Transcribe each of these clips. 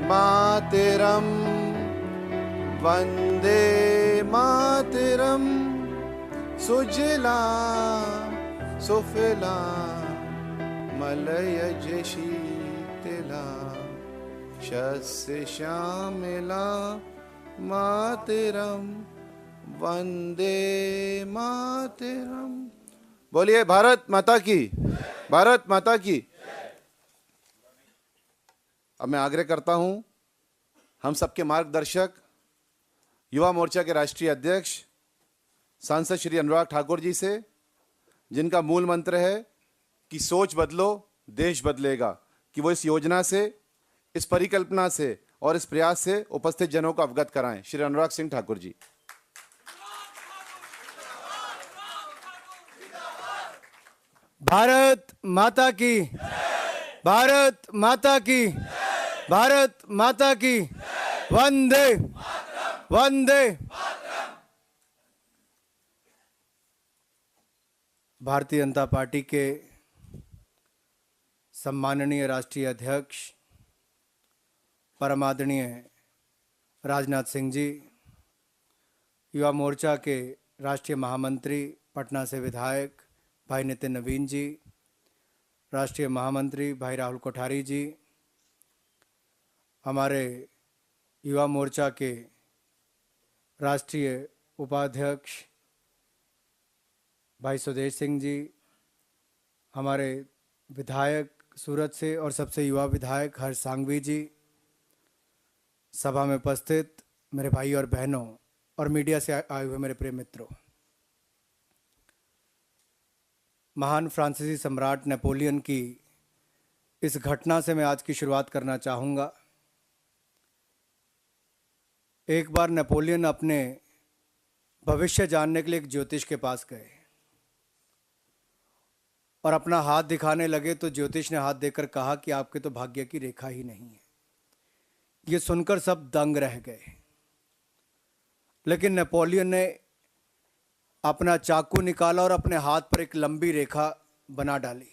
मातरम वंदे मातरम सुजला सुफला मलयज शीतला शस्य श्यामला मातरम वंदे मातरम। बोलिए भारत माता की, भारत माता की। अब मैं आग्रह करता हूं हम सबके मार्गदर्शक युवा मोर्चा के राष्ट्रीय अध्यक्ष सांसद श्री अनुराग ठाकुर जी से, जिनका मूल मंत्र है कि सोच बदलो देश बदलेगा, कि वो इस योजना से, इस परिकल्पना से और इस प्रयास से उपस्थित जनों को अवगत कराएं। श्री अनुराग सिंह ठाकुर जी। भारत माता की, भारत माता की, भारत माता की, वंदे वंदे। भारतीय जनता पार्टी के सम्माननीय राष्ट्रीय अध्यक्ष परम आदरणीय राजनाथ सिंह जी, युवा मोर्चा के राष्ट्रीय महामंत्री, पटना से विधायक भाई नितिन नवीन जी, राष्ट्रीय महामंत्री भाई राहुल कोठारी जी, हमारे युवा मोर्चा के राष्ट्रीय उपाध्यक्ष भाई सुदेश सिंह जी, हमारे विधायक सूरत से और सबसे युवा विधायक हर्ष सांघवी जी, सभा में उपस्थित मेरे भाई और बहनों और मीडिया से आए हुए मेरे प्रिय मित्रों। महान फ्रांसीसी सम्राट नेपोलियन की इस घटना से मैं आज की शुरुआत करना चाहूँगा। एक बार नेपोलियन अपने भविष्य जानने के लिए एक ज्योतिष के पास गए और अपना हाथ दिखाने लगे तो ज्योतिष ने हाथ देकर कहा कि आपके तो भाग्य की रेखा ही नहीं है। ये सुनकर सब दंग रह गए, लेकिन नेपोलियन ने अपना चाकू निकाला और अपने हाथ पर एक लंबी रेखा बना डाली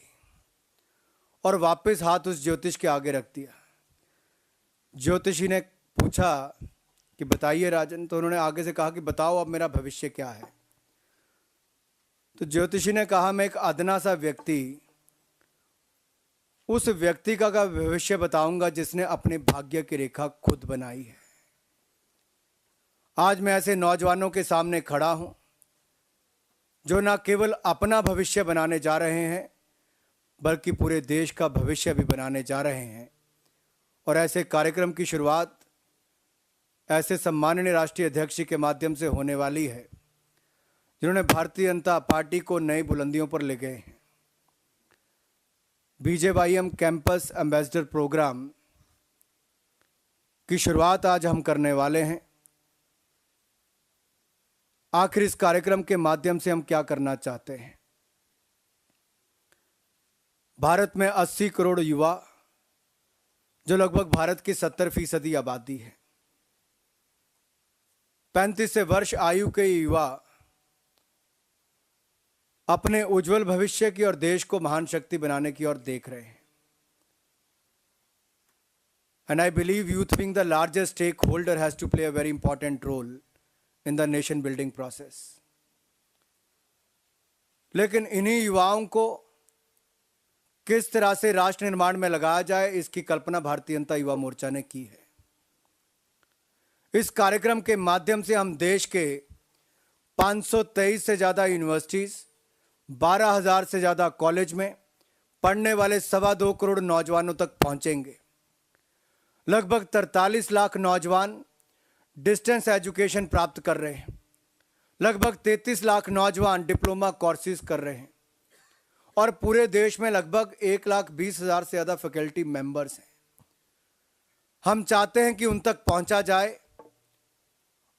और वापस हाथ उस ज्योतिष के आगे रख दिया। ज्योतिषी ने पूछा कि बताइए राजन, तो उन्होंने आगे से कहा कि बताओ अब मेरा भविष्य क्या है। तो ज्योतिषी ने कहा मैं एक अदना सा व्यक्ति, उस व्यक्ति का भविष्य बताऊंगा जिसने अपने भाग्य की रेखा खुद बनाई है। आज मैं ऐसे नौजवानों के सामने खड़ा हूं जो न केवल अपना भविष्य बनाने जा रहे हैं बल्कि पूरे देश का भविष्य भी बनाने जा रहे हैं। और ऐसे कार्यक्रम की शुरुआत ऐसे सम्माननीय राष्ट्रीय अध्यक्ष के माध्यम से होने वाली है जिन्होंने भारतीय जनता पार्टी को नई बुलंदियों पर ले गए हैं। बीजेवाईएम कैंपस एम्बेसडर प्रोग्राम की शुरुआत आज हम करने वाले हैं। आखिर इस कार्यक्रम के माध्यम से हम क्या करना चाहते हैं? भारत में 80 करोड़ युवा, जो लगभग भारत की 70% आबादी है, 35 से वर्ष आयु के युवा अपने उज्जवल भविष्य की और देश को महान शक्ति बनाने की ओर देख रहे हैं। And I believe youth being the largest stakeholder has to play a very important role in the nation building process. लेकिन इन्हीं युवाओं को किस तरह से राष्ट्र निर्माण में लगाया जाए, इसकी कल्पना भारतीय जनता युवा मोर्चा ने की है। इस कार्यक्रम के माध्यम से हम देश के 523 से ज्यादा यूनिवर्सिटीज, 12,000 से ज्यादा कॉलेज में पढ़ने वाले 2.25 करोड़ नौजवानों तक पहुंचेंगे। लगभग 43 लाख नौजवान डिस्टेंस एजुकेशन प्राप्त कर रहे हैं। लगभग 33 लाख नौजवान डिप्लोमा कोर्सेज कर रहे हैं और पूरे देश में लगभग 1,20,000 से ज़्यादा फैकल्टी मेंबर्स हैं। हम चाहते हैं कि उन तक पहुंचा जाए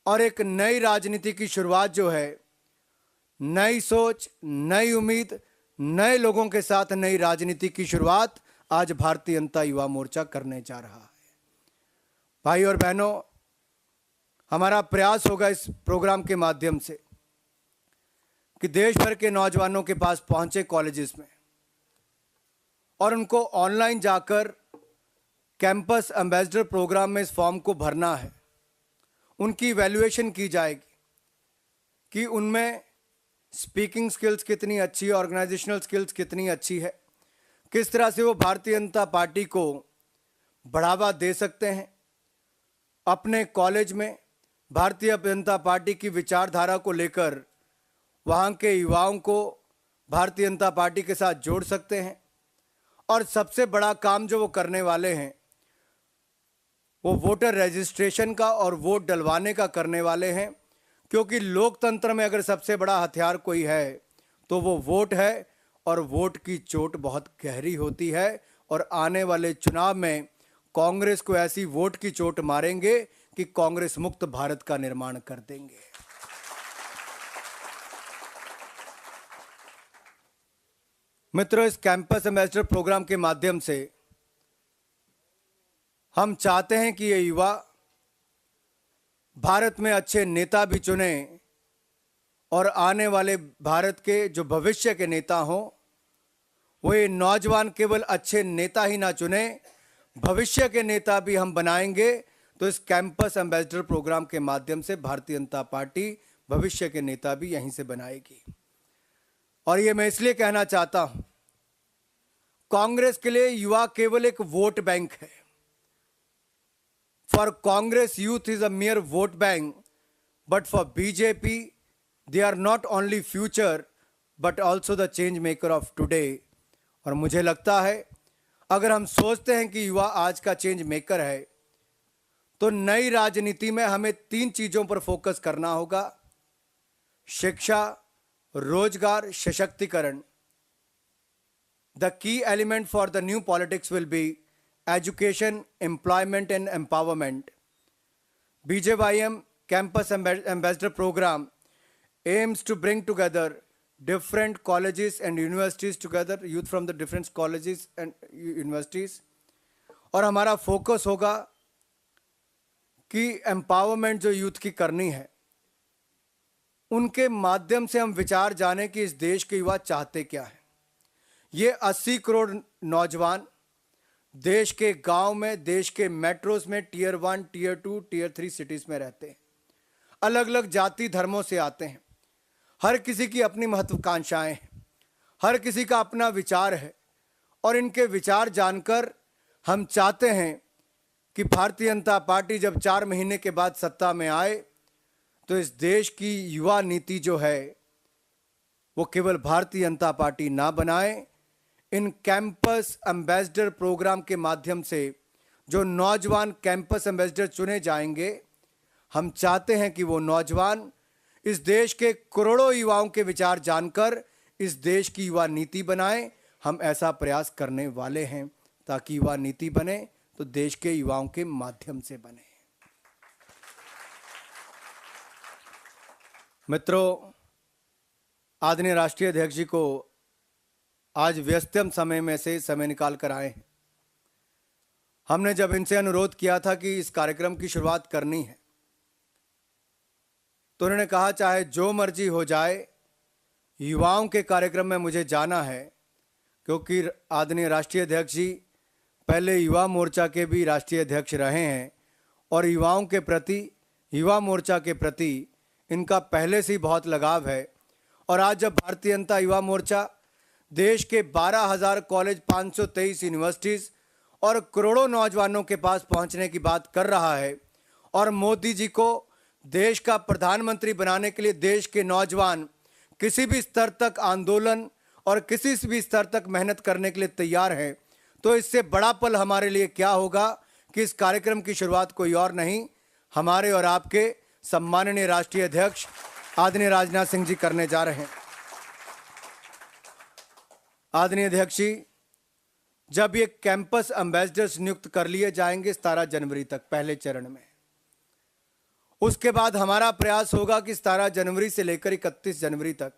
और एक नई राजनीति की शुरुआत जो है, नई सोच, नई उम्मीद, नए लोगों के साथ नई राजनीति की शुरुआत आज भारतीय जनता युवा मोर्चा करने जा रहा है। भाई और बहनों, हमारा प्रयास होगा इस प्रोग्राम के माध्यम से कि देश भर के नौजवानों के पास पहुंचे कॉलेजेस में और उनको ऑनलाइन जाकर कैंपस एम्बेसडर प्रोग्राम में इस फॉर्म को भरना है, उनकी इवैल्यूएशन की जाएगी कि उनमें स्पीकिंग स्किल्स कितनी अच्छी है, ऑर्गेनाइजेशनल स्किल्स कितनी अच्छी है, किस तरह से वो भारतीय जनता पार्टी को बढ़ावा दे सकते हैं, अपने कॉलेज में भारतीय जनता पार्टी की विचारधारा को लेकर वहाँ के युवाओं को भारतीय जनता पार्टी के साथ जोड़ सकते हैं। और सबसे बड़ा काम जो वो करने वाले हैं वो वोटर रजिस्ट्रेशन का और वोट डलवाने का करने वाले हैं, क्योंकि लोकतंत्र में अगर सबसे बड़ा हथियार कोई है तो वो वोट है, और वोट की चोट बहुत गहरी होती है। और आने वाले चुनाव में कांग्रेस को ऐसी वोट की चोट मारेंगे कि कांग्रेस मुक्त भारत का निर्माण कर देंगे। मित्रों, इस कैंपस एम्बेसडर प्रोग्राम के माध्यम से हम चाहते हैं कि ये युवा भारत में अच्छे नेता भी चुने और आने वाले भारत के जो भविष्य के नेता हों, वो ये नौजवान केवल अच्छे नेता ही ना चुने, भविष्य के नेता भी हम बनाएंगे। तो इस कैंपस एम्बेसडर प्रोग्राम के माध्यम से भारतीय जनता पार्टी भविष्य के नेता भी यहीं से बनाएगी। और ये मैं इसलिए कहना चाहता हूं, कांग्रेस के लिए युवा केवल एक वोट बैंक है। For Congress youth is a mere vote bank, but for BJP they are not only future but also the change maker of today। और मुझे लगता है अगर हम सोचते हैं कि युवा आज का चेंज मेकर है तो नई राजनीति में हमें 3 चीजों पर फोकस करना होगा: शिक्षा, रोजगार, सशक्तिकरण। The key element for the new politics will be education, employment and empowerment। BJYM Campus Ambassador Program aims to bring together different colleges and universities together, youth from the different colleges and universities। और हमारा focus होगा कि empowerment जो youth की करनी है, उनके माध्यम से हम विचार जाने कि इस देश के युवा चाहते क्या है। ये 80 करोड़ नौजवान देश के गांव में, देश के मेट्रोज में, टियर 1, टियर 2, टियर 3 सिटीज में रहते हैं, अलग अलग जाति धर्मों से आते हैं, हर किसी की अपनी महत्वाकांक्षाएं हैं, हर किसी का अपना विचार है। और इनके विचार जानकर हम चाहते हैं कि भारतीय जनता पार्टी जब 4 महीने के बाद सत्ता में आए तो इस देश की युवा नीति जो है वो केवल भारतीय जनता पार्टी ना बनाए। इन कैंपस एम्बेसडर प्रोग्राम के माध्यम से जो नौजवान कैंपस एम्बेसडर चुने जाएंगे, हम चाहते हैं कि वो नौजवान इस देश के करोड़ों युवाओं के विचार जानकर इस देश की युवा नीति बनाएं। हम ऐसा प्रयास करने वाले हैं ताकि युवा नीति बने तो देश के युवाओं के माध्यम से बने। मित्रों, आदरणीय राष्ट्रीय अध्यक्ष जी को आज व्यस्तम समय में से समय निकाल कर आए हैं। हमने जब इनसे अनुरोध किया था कि इस कार्यक्रम की शुरुआत करनी है तो उन्होंने कहा चाहे जो मर्जी हो जाए, युवाओं के कार्यक्रम में मुझे जाना है, क्योंकि आदरणीय राष्ट्रीय अध्यक्ष जी पहले युवा मोर्चा के भी राष्ट्रीय अध्यक्ष रहे हैं और युवाओं के प्रति, युवा मोर्चा के प्रति इनका पहले से ही बहुत लगाव है। और आज जब भारतीय जनता युवा मोर्चा देश के 12,000 कॉलेज, 523 यूनिवर्सिटीज़ और करोड़ों नौजवानों के पास पहुंचने की बात कर रहा है और मोदी जी को देश का प्रधानमंत्री बनाने के लिए देश के नौजवान किसी भी स्तर तक आंदोलन और किसी भी स्तर तक मेहनत करने के लिए तैयार हैं, तो इससे बड़ा पल हमारे लिए क्या होगा कि इस कार्यक्रम की शुरुआत कोई और नहीं, हमारे और आपके सम्माननीय राष्ट्रीय अध्यक्ष आदरणीय राजनाथ सिंह जी करने जा रहे हैं। आदरणीय अध्यक्ष जी, जब ये कैंपस एम्बेसडर्स नियुक्त कर लिए जाएंगे 17 जनवरी तक पहले चरण में, उसके बाद हमारा प्रयास होगा कि 17 जनवरी से लेकर 31 जनवरी तक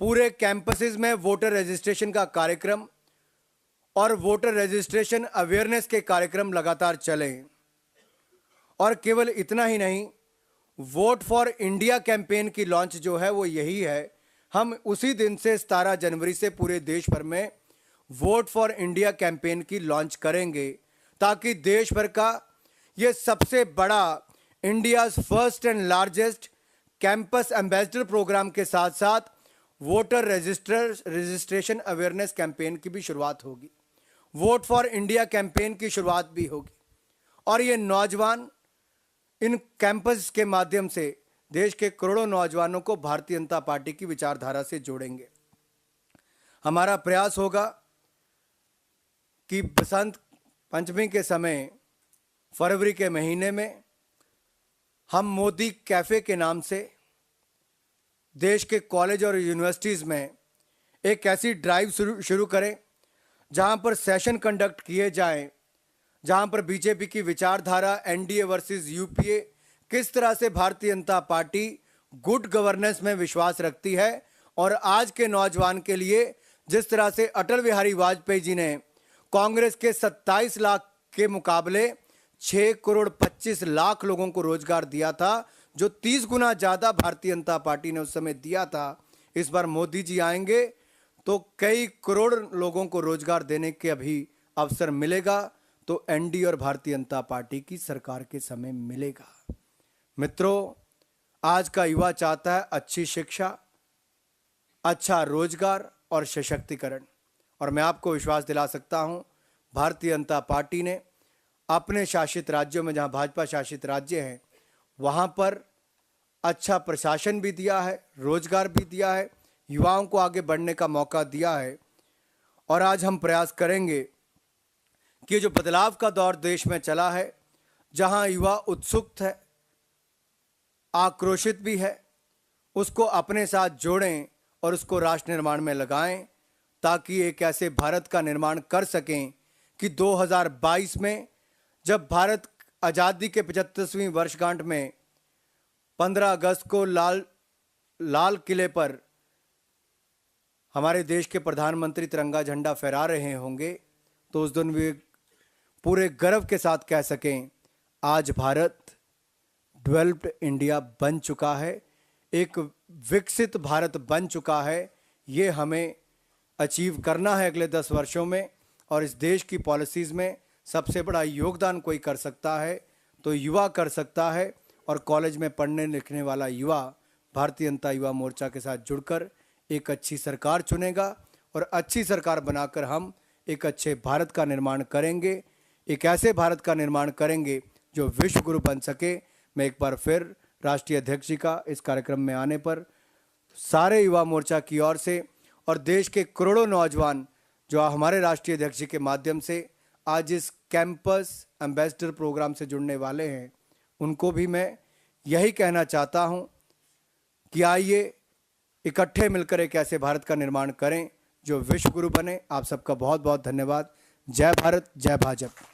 पूरे कैंपसेस में वोटर रजिस्ट्रेशन का कार्यक्रम और वोटर रजिस्ट्रेशन अवेयरनेस के कार्यक्रम लगातार चलें। और केवल इतना ही नहीं, वोट फॉर इंडिया कैंपेन की लॉन्च जो है वो यही है। हम उसी दिन से 17 जनवरी से पूरे देश भर में वोट फॉर इंडिया कैंपेन की लॉन्च करेंगे, ताकि देश भर का ये सबसे बड़ा India's first and largest campus ambassador programme के साथ साथ वोटर रजिस्ट्रेशन अवेयरनेस कैंपेन की भी शुरुआत होगी। वोट फॉर इंडिया कैंपेन की शुरुआत भी होगी और ये नौजवान इन कैंपस के माध्यम से देश के करोड़ों नौजवानों को भारतीय जनता पार्टी की विचारधारा से जोड़ेंगे। हमारा प्रयास होगा कि बसंत पंचमी के समय फरवरी के महीने में हम मोदी कैफ़े के नाम से देश के कॉलेज और यूनिवर्सिटीज़ में एक ऐसी ड्राइव शुरू करें जहां पर सेशन कंडक्ट किए जाएं, जहां पर बीजेपी की विचारधारा एनडीए वर्सेस यूपीए किस तरह से Bharatiya Janata party good governance में विश्वास रखती है और आज के नौजवान के लिए जिस तरह से अटल बिहारी वाजपेयी जी ने कांग्रेस के 27 लाख के मुकाबले 6 करोड़ 25 लाख लोगों को रोजगार दिया था, जो 30 गुना ज़्यादा भारतीय जनता पार्टी ने उस समय दिया था। इस बार मोदी जी आएंगे तो कई करोड़ लोगों को रोजगार देने के अभी अवसर मिलेगा, तो एनडीए और भारतीय जनता पार्टी की सरकार के समय मिलेगा। मित्रों, आज का युवा चाहता है अच्छी शिक्षा, अच्छा रोजगार और सशक्तिकरण, और मैं आपको विश्वास दिला सकता हूं भारतीय जनता पार्टी ने अपने शासित राज्यों में, जहां भाजपा शासित राज्य हैं, वहां पर अच्छा प्रशासन भी दिया है, रोजगार भी दिया है, युवाओं को आगे बढ़ने का मौका दिया है। और आज हम प्रयास करेंगे कि जो बदलाव का दौर देश में चला है, जहां युवा उत्सुक है, आक्रोशित भी है, उसको अपने साथ जोड़ें और उसको राष्ट्र निर्माण में लगाएं, ताकि एक ऐसे भारत का निर्माण कर सकें कि 2022 में जब भारत आज़ादी के 75वीं वर्षगांठ में 15 अगस्त को लाल किले पर हमारे देश के प्रधानमंत्री तिरंगा झंडा फहरा रहे होंगे, तो उस दिन वे पूरे गर्व के साथ कह सकें आज भारत डेवलप्ड इंडिया बन चुका है, एक विकसित भारत बन चुका है। ये हमें अचीव करना है अगले 10 वर्षों में, और इस देश की पॉलिसीज़ में सबसे बड़ा योगदान कोई कर सकता है तो युवा कर सकता है। और कॉलेज में पढ़ने लिखने वाला युवा भारतीय जनता युवा मोर्चा के साथ जुड़कर एक अच्छी सरकार चुनेगा, और अच्छी सरकार बनाकर हम एक अच्छे भारत का निर्माण करेंगे, एक ऐसे भारत का निर्माण करेंगे जो विश्व गुरु बन सके। मैं एक बार फिर राष्ट्रीय अध्यक्ष जी का इस कार्यक्रम में आने पर सारे युवा मोर्चा की ओर से और देश के करोड़ों नौजवान जो हमारे राष्ट्रीय अध्यक्ष जी के माध्यम से आज इस कैंपस एम्बेसडर प्रोग्राम से जुड़ने वाले हैं, उनको भी मैं यही कहना चाहता हूं कि आइए इकट्ठे मिलकर एक ऐसे भारत का निर्माण करें जो विश्व गुरु बने। आप सबका बहुत बहुत धन्यवाद। जय भारत, जय भाजपा।